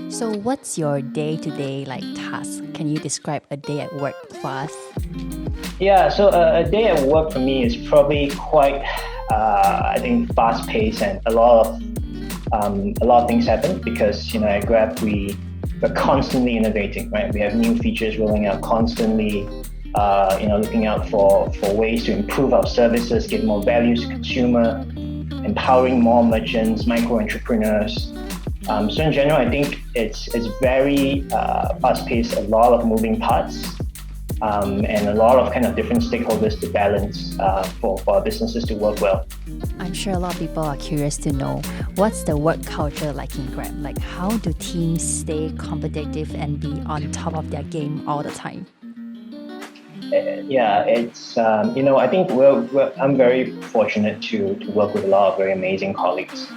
So, what's your day-to-day like task? Can you describe a day at work for us? Yeah, so a day at work for me is probably quite, I think, fast-paced and a lot of things happen because at Grab we're constantly innovating, right? We have new features rolling out constantly. Looking out for ways to improve our services, give more value to consumer, empowering more merchants, micro entrepreneurs. So in general, I think it's very fast-paced, a lot of moving parts, and a lot of kind of different stakeholders to balance for our businesses to work well. I'm sure a lot of people are curious to know what's the work culture like in Grab? Like, how do teams stay competitive and be on top of their game all the time? Yeah, it's I think I'm very fortunate to work with a lot of very amazing colleagues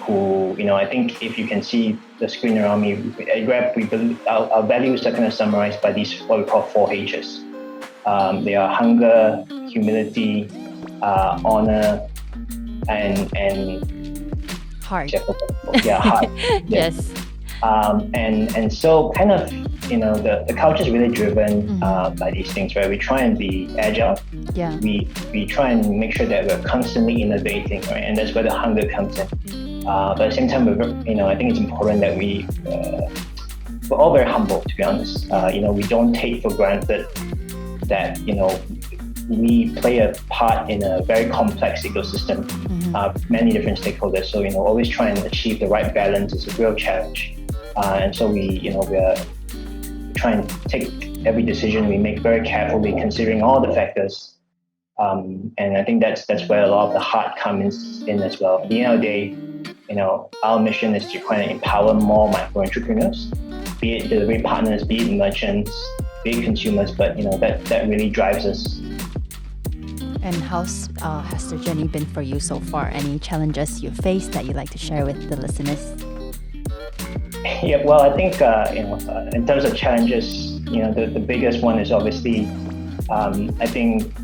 who I think if you can see the screen around me at Grab, we believe our values are kind of summarized by these what we call 4 H's. They are hunger, humility, honor, and Hard. yeah, heart. Yes. And so kind of the culture is really driven by these things, right? We try and be agile. Yeah. We try and make sure that we're constantly innovating, right? And that's where the hunger comes in. But at the same time, I think it's important that we're all very humble, to be honest. We don't take for granted that we play a part in a very complex ecosystem, many different stakeholders. So always try and achieve the right balance is a real challenge. And so we're trying to take every decision we make very carefully, considering all the factors. And I think that's where a lot of the heart comes in as well. At the end of the day, our mission is to kind of empower more micro entrepreneurs, be it delivery partners, be it merchants, be it consumers. But that really drives us. And how's has the journey been for you so far? Any challenges you faced that you'd like to share with the listeners? Yeah, well, I think in terms of challenges, the biggest one is obviously I think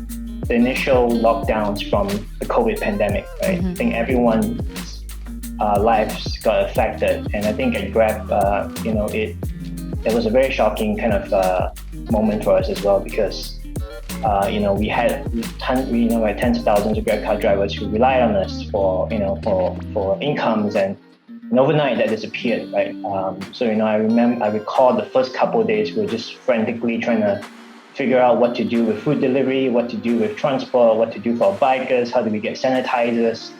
the initial lockdowns from the COVID pandemic, right? I think everyone's lives got affected, and I think at Grab, it was a very shocking kind of moment for us as well because we had tens of thousands of Grab car drivers who relied on us for incomes, and overnight that disappeared, right? So I recall the first couple of days we were just frantically trying to figure out what to do with food delivery, what to do with transport, what to do for bikers, how do we get sanitizers,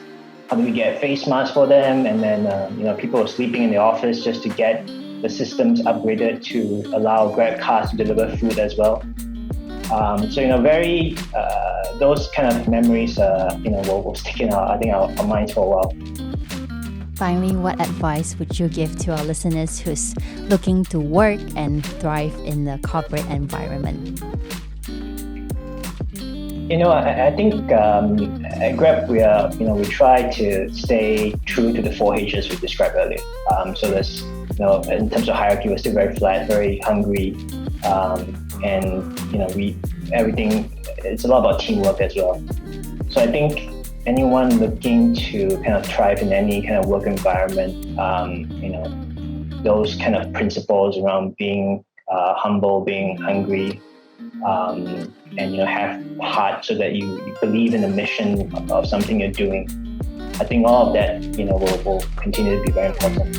how do we get face masks for them, and then people were sleeping in the office just to get the systems upgraded to allow Grab cars to deliver food as well. So very those kind of memories will stick in our minds for a while. Finally, what advice would you give to our listeners who's looking to work and thrive in the corporate environment? I think at Grab we try to stay true to the 4 H's we described earlier. So there's in terms of hierarchy, we're still very flat, very hungry, and everything. It's a lot about teamwork as well. So I think anyone looking to kind of thrive in any kind of work environment, those kind of principles around being humble, being hungry, and have heart so that you believe in the mission of something you're doing. I think all of that will continue to be very important.